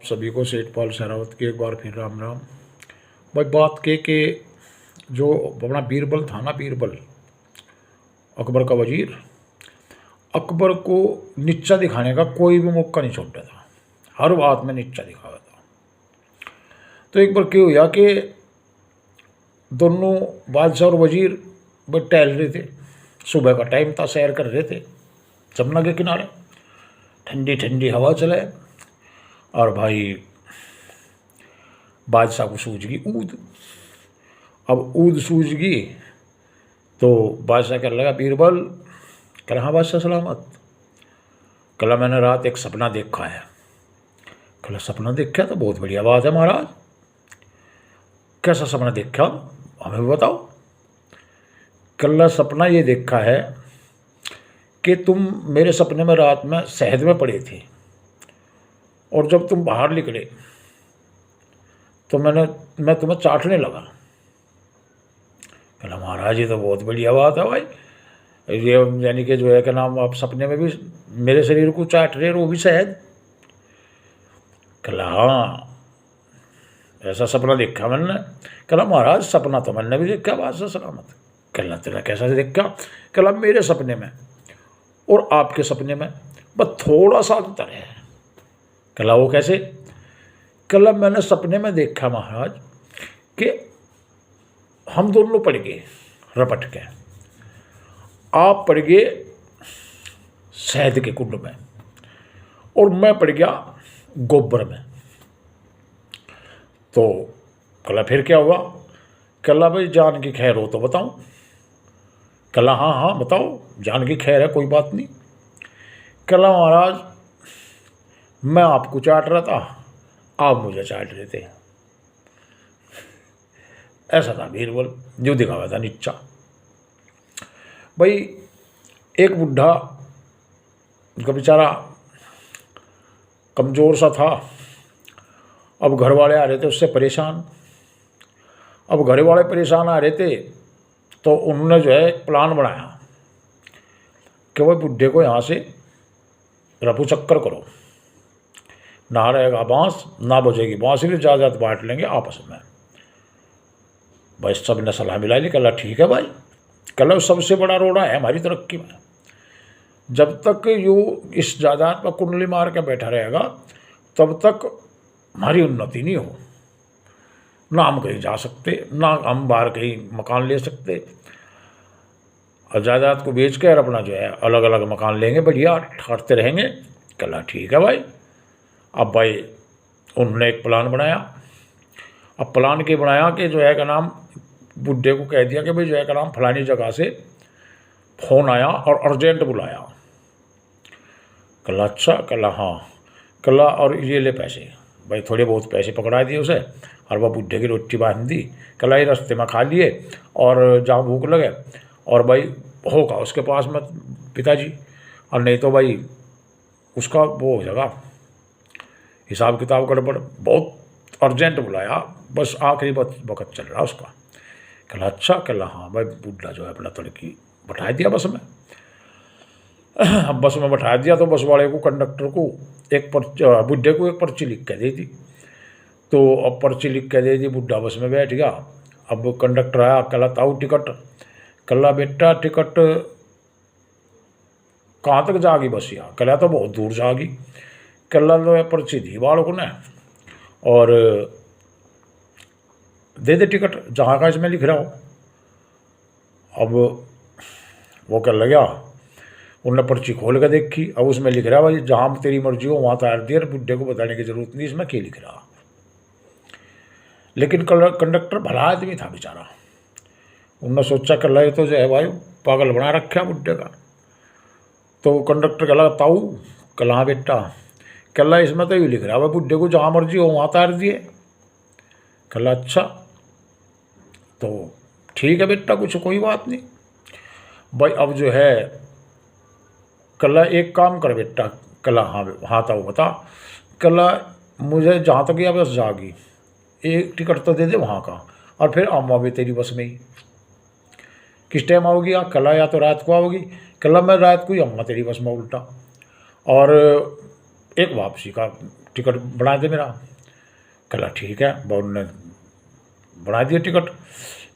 सभी को सेठपाल सहरावत की एक बार फिर राम राम। भाई बात के जो अपना बीरबल था ना, बीरबल अकबर का वजीर, अकबर को नीचा दिखाने का कोई भी मौका नहीं छोड़ता था, हर बात में नीचा दिखाया था। तो एक बार क्या हुआ कि दोनों बादशाह और वजीर वो टहल रहे थे, सुबह का टाइम था, सैर कर रहे थे जमुना के किनारे, ठंडी ठंडी हवा चले। और भाई बादशाह को सूझ गई ऊद। अब ऊद सूझ गई तो बादशाह कहने लगा, बीरबल। कह हाँ बादशाह सलामत। कल मैंने रात एक सपना देखा है। कल सपना देखा तो बहुत बढ़िया बात है महाराज, कैसा सपना देखा हमें भी बताओ। कल सपना ये देखा है कि तुम मेरे सपने में रात में शहद में पड़े थे और जब तुम बाहर निकले तो मैं तुम्हें चाटने लगा। कहला महाराज ये तो बहुत बढ़िया बात है भाई, ये यानी कि जो है कि नाम आप सपने में भी मेरे शरीर को चाट रहे वो भी शहद। कहला हाँ ऐसा सपना देखा मैंने। कहला महाराज सपना तो मैंने भी देखा बादशाह सलामत। कहला तेरा कैसा देखा। कहला मेरे सपने में और आपके सपने में बस थोड़ा सा अंतर है। कहला वो कैसे। कहला मैंने सपने में देखा महाराज कि हम दोनों पड़ गए रपट के, आप पड़ गए शहद के कुंड में और मैं पड़ गया गोबर में। तो कहला फिर क्या हुआ। कहला भाई जान की खैर हो तो बताऊं। कहला हाँ हाँ बताओ, जान की खैर है कोई बात नहीं। कहला महाराज मैं आपको चाट रहा था, आप मुझे चाट रहे थे। ऐसा था बीरबल, जो दिखावा था नीचा। भाई एक बुढ़ा का बेचारा कमज़ोर सा था। अब घर वाले आ रहे थे उससे परेशान। अब घर वाले परेशान आ रहे थे तो उन्होंने जो है प्लान बनाया कि वह बुढ़े को यहाँ से रफू चक्कर करो, ना रहेगा बांस ना बजेगी बांसुरी, जायदाद बांट लेंगे आपस में। भाई सब ने सलाह मिला ली। कहला ठीक है भाई। कहला सबसे बड़ा रोड़ा है हमारी तरक्की में, जब तक यू इस जायदाद पर कुंडली मार के बैठा रहेगा तब तक हमारी उन्नति नहीं हो, ना हम कहीं जा सकते, ना हम बाहर कहीं मकान ले सकते। और जायदाद को बेच कर अपना जो है अलग अलग मकान लेंगे, बढ़िया ठहरते रहेंगे। कहला ठीक है भाई। अब भाई उन्होंने एक प्लान बनाया। अब प्लान के बनाया कि जो है का नाम बुढ़े को कह दिया कि भाई जो है का नाम फलानी जगह से फ़ोन आया और अर्जेंट बुलाया। कहला अच्छा। कहला हाँ। कहला और ये ले पैसे। भाई थोड़े बहुत पैसे पकड़ा दिए उसे और वह बुढ़े की रोटी बांध दी। कहला ये रास्ते में खा लिए और जहाँ भूख लगे, और भाई होगा उसके पास में पिताजी, और नहीं तो भाई उसका वो हो जाएगा हिसाब किताब गड़बड़, बहुत अर्जेंट बुलाया, बस आखिरी वक्त चल रहा उसका। कहला अच्छा। कहला हाँ। भाई बुढ़ा जो है अपना तड़की बैठा दिया बस में। अब बस में बैठा दिया तो बस वाले को, कंडक्टर को एक बुढ़े को एक पर्ची लिख के दे दी। तो अब पर्ची लिख के दे दी, बुढ़ा बस में बैठ गया। अब कंडक्टर आया। कहला ताऊ टिकट। कहला बेटा टिकट कहाँ तक जागी बस यहाँ। कहला तो बहुत दूर जागी। कहला तो पर्ची दी बालक ने और दे दे टिकट जहाँ का इसमें लिख रहा हो। अब वो कर लगा, उनने पर्ची खोल कर देखी। अब उसमें लिख रहा भाई जहाँ तेरी मर्जी हो वहाँ तार दिया, बुढ़े को बताने की जरूरत नहीं इसमें क्या लिख रहा। लेकिन कंडक्टर भला आदमी था बेचारा, उनने सोचा कर ये तो जो है भाई पागल बना रखा बुढ़े का। तो कंडक्टर कहला ताऊ। कहला हाँ बेटा। कहला इसमें तो ये लिख रहा है बुढ़े को जहाँ मर्जी हो वहाँ तार दिए। कहला अच्छा तो ठीक है बेटा, कुछ कोई बात नहीं। भाई अब जो है कहला एक काम कर बेटा। कहला हाँ हाँ ताऊ बता। कहला मुझे जहाँ तक या बस जागी, एक टिकट तो दे दे वहाँ का, और फिर आऊँगा भी तेरी बस में ही। किस टाइम आओगी आप। कहला या तो रात को आओगी। कहला मैं रात को ही आऊँगा तेरी बस में उल्टा, और एक वापसी का टिकट बना दे मेरा। कला ठीक है, बाबू ने बना दिया टिकट।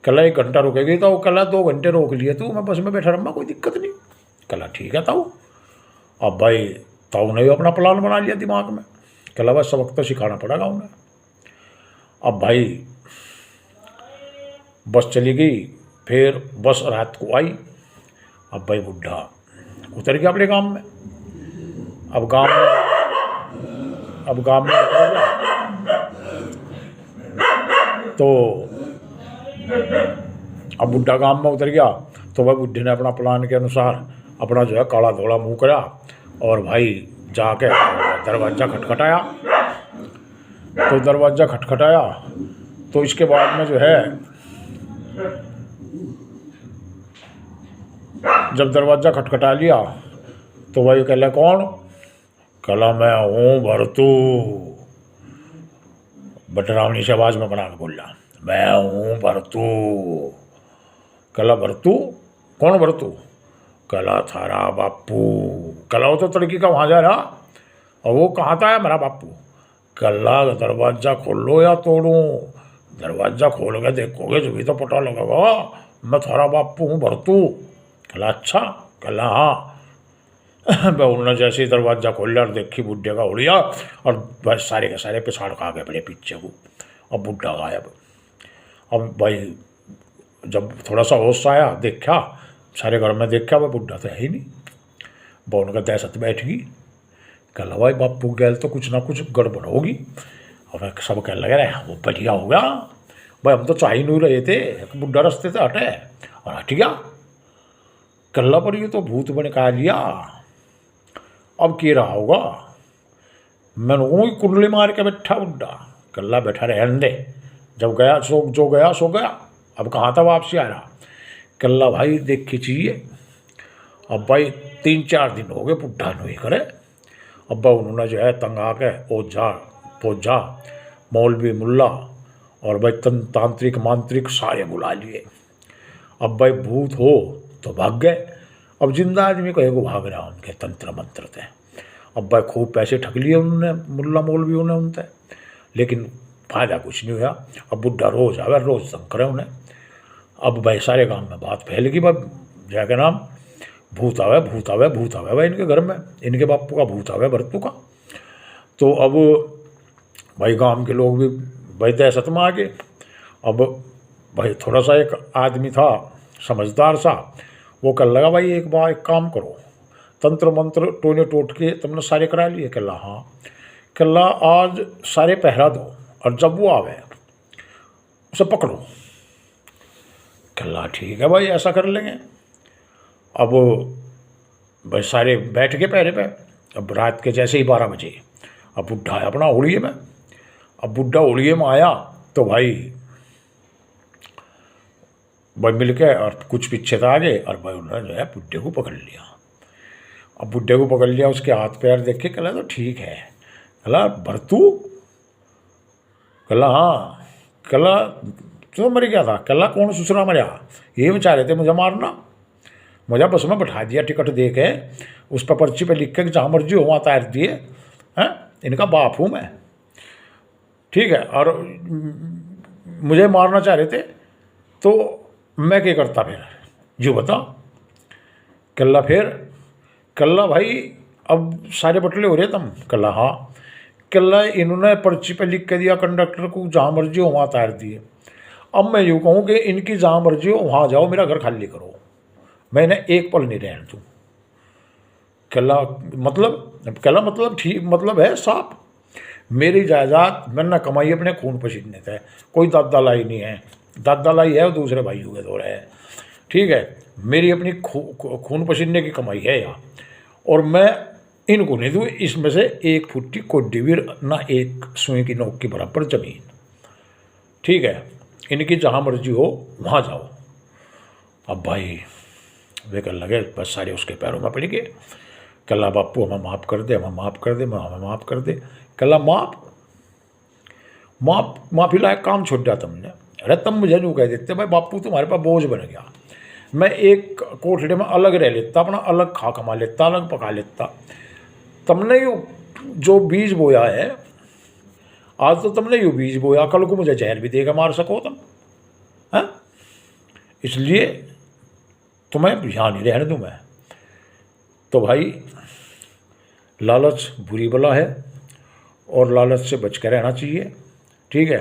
कला 1 घंटा रुकेगी तो कला 2 घंटे रोक लिए तू, मैं बस में बैठा रहा, कोई दिक्कत नहीं। कला ठीक है ताऊ। अब भाई ताऊ ने भी अपना प्लान बना लिया दिमाग में। कला बस सबक तो सिखाना पड़ेगा उन्हें। अब भाई बस चली गई, फिर बस रात को आई। अब भाई बुढ़ा उतर गया अपने गांव में। अब गांव में उतर गया तो अब बुढ़ा गांव में उतर गया तो भाई बुढ़े ने अपना प्लान के अनुसार अपना जो है काला धोला मुंह करा और भाई जाके दरवाज़ा खटखटाया। तो दरवाज़ा खटखटाया तो इसके बाद में जो है जब दरवाज़ा खटखटा लिया तो भाई कहला कौन? कहला मैं हूँ भरतू। बटरावनी से आवाज़ में बना के बोल रहा, मैं हूँ भरतू। कहला भरतू? कौन भरतू? कहला थारा बापू। कहला वो तो तड़की का वहाँ जा रहा और वो कहाँ था है मेरा बापू। कहला दरवाज़ा खोल लो या तोड़ूं? दरवाज़ा खोल के देखोगे जो भी तो पता लगेगा मैं थारा बापू हूँ भरतू। कहला अच्छा? कहला हाँ। उन्होंने जैसे ही दरवाज़ा खोल लिया और देखी बुढ़े का उड़िया और बस सारे के सारे पिछाड़ खा गए बड़े पीछे को। अब बुढ़ा गायब। अब भाई जब थोड़ा सा होश आया देखा सारे घर में, देखा भाई बुढ़ा तो है ही नहीं। बौन का दहशत बैठ गई। कहला भाई बापू गैल तो कुछ ना कुछ गड़बड़ होगी। और सब कहने लगे रहे वो बढ़िया हो गया भाई, हम तो चाह ही नहीं रहे थे, बुढ़ा रास्ते से हटे और हट गया। कहला पर ये तो भूत बन का लिया, अब क्या रहा होगा? मैंने वही कुंडली मार के बैठा बुढ़ा। कहला बैठा रहने दे, जब गया जो गया सो गया, अब कहाँ था वापसी आ रहा। कहला भाई देख खींचिए। अब भाई 3-4 दिन हो गए बुढ़ा नहीं करे। अब उन्होंने जो है तंग आके ओझा मौलवी मुल्ला और भाई तांत्रिक मांत्रिक सारे बुला लिए। अब भाई भूत हो तो भाग गए। अब जिंदा आदमी कहे को भाग रहा उनके तंत्र मंत्र थे। अब भाई खूब पैसे ठग लिए उन्होंने मुल्ला मौलवियों ने उनसे, लेकिन फायदा कुछ नहीं हुआ। अब बुढ़ा रोज आवे रोज तंग करे उन्हें। अब भाई सारे गांव में बात फैल गई भाई जय के नाम भूत आवे भूत आवे भूत आवे भाई इनके घर में, इनके बापू का भूत आवे भरतू का। तो अब भाई गांव के लोग भी भाई दहशत में आ गए। अब भाई थोड़ा सा एक आदमी था समझदार सा, वो कर लगा भाई एक काम करो, तंत्र मंत्र टोने टोट के तुमने सारे करा लिए? कहला हाँ। कहला आज सारे पहरा दो और जब वो आवे उसे पकड़ो। कहला ठीक है भाई ऐसा कर लेंगे। अब भाई सारे बैठ के पहरे पे। अब रात के जैसे ही 12 बजे अब बुढ़ा आया अपना उड़िए में। अब बुढ़ा उड़िए में आया तो भाई मिल के और कुछ पीछे से आ गए और भाई उन्होंने जो है बुढ़े को पकड़ लिया। अब बुढ़े को पकड़ लिया, उसके हाथ पैर देख के कहला तो ठीक है। कहला भरतू? कहला हाँ। कहला तो मर गया था? कहला कौन सुसरा मरा? ये बचा रहे थे मुझे मारना, मुझे बस में बैठा दिया टिकट दे के, उस पर पर्ची पे लिख के जहाँ मर्जी हो वहाँ तैर दिए हैं, इनका बाप हूँ मैं, ठीक है। और मुझे मारना चाह रहे थे तो मैं क्या करता फिर जो बता। कहला फिर? कहला भाई अब सारे बटले हो रहे तुम? कहला हाँ। कहला इन्होंने पर्ची पे लिख के दिया कंडक्टर को जहाँ मर्जी हो वहाँ तैर दिए। अब मैं यूँ कहूँ कि इनकी जहाँ मर्जी हो वहाँ जाओ, मेरा घर खाली करो, मैंने एक पल नहीं रहने दूँ। कहला मतलब? कहला मतलब ठीक मतलब है साफ, मेरी जायदाद मैंने कमाई अपने खून पसीने से, कोई दादा लाई नहीं है, दादा लाई है और दूसरे भाइयों के दो रहे हैं, ठीक है। मेरी अपनी खून पसीने की कमाई है यहाँ, और मैं इनको नहीं दूँ इसमें से 1 फुट्टी कोड्डी भी ना 1 सुई की नोक के बराबर ज़मीन, ठीक है। इनकी जहाँ मर्जी हो वहाँ जाओ। अब भाई वे कर लगे बस सारे उसके पैरों में पड़ गए। कहला बापू हमें माफ़ कर दे, हमें माफ़ कर दे, हमें माफ़ कर दे। कहला माफ़ी लायक काम छोड़ दिया तुमने। अरे तुम मुझे नहीं कह देते भाई बापू तुम्हारे पास बोझ बन गया, मैं एक कोठड़े में अलग रह लेता, अपना अलग खा कमा लेता, अलग पका लेता। तुमने जो बीज बोया है आज तो तुमने यूं बीज बोया, कल को मुझे जहर भी देकर मार सको तुम, हैं? इसलिए तुम्हें यहाँ नहीं रहने दूँ मैं। तो भाई लालच बुरी बला है और लालच से बच कर रहना चाहिए, ठीक है।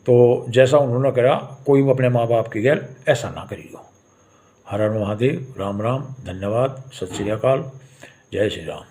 तो जैसा उन्होंने करा कोई अपने माँ बाप की गैल ऐसा ना करियो। हर हर महादेव, राम राम, धन्यवाद, सत श्री अकाल, जय श्री राम।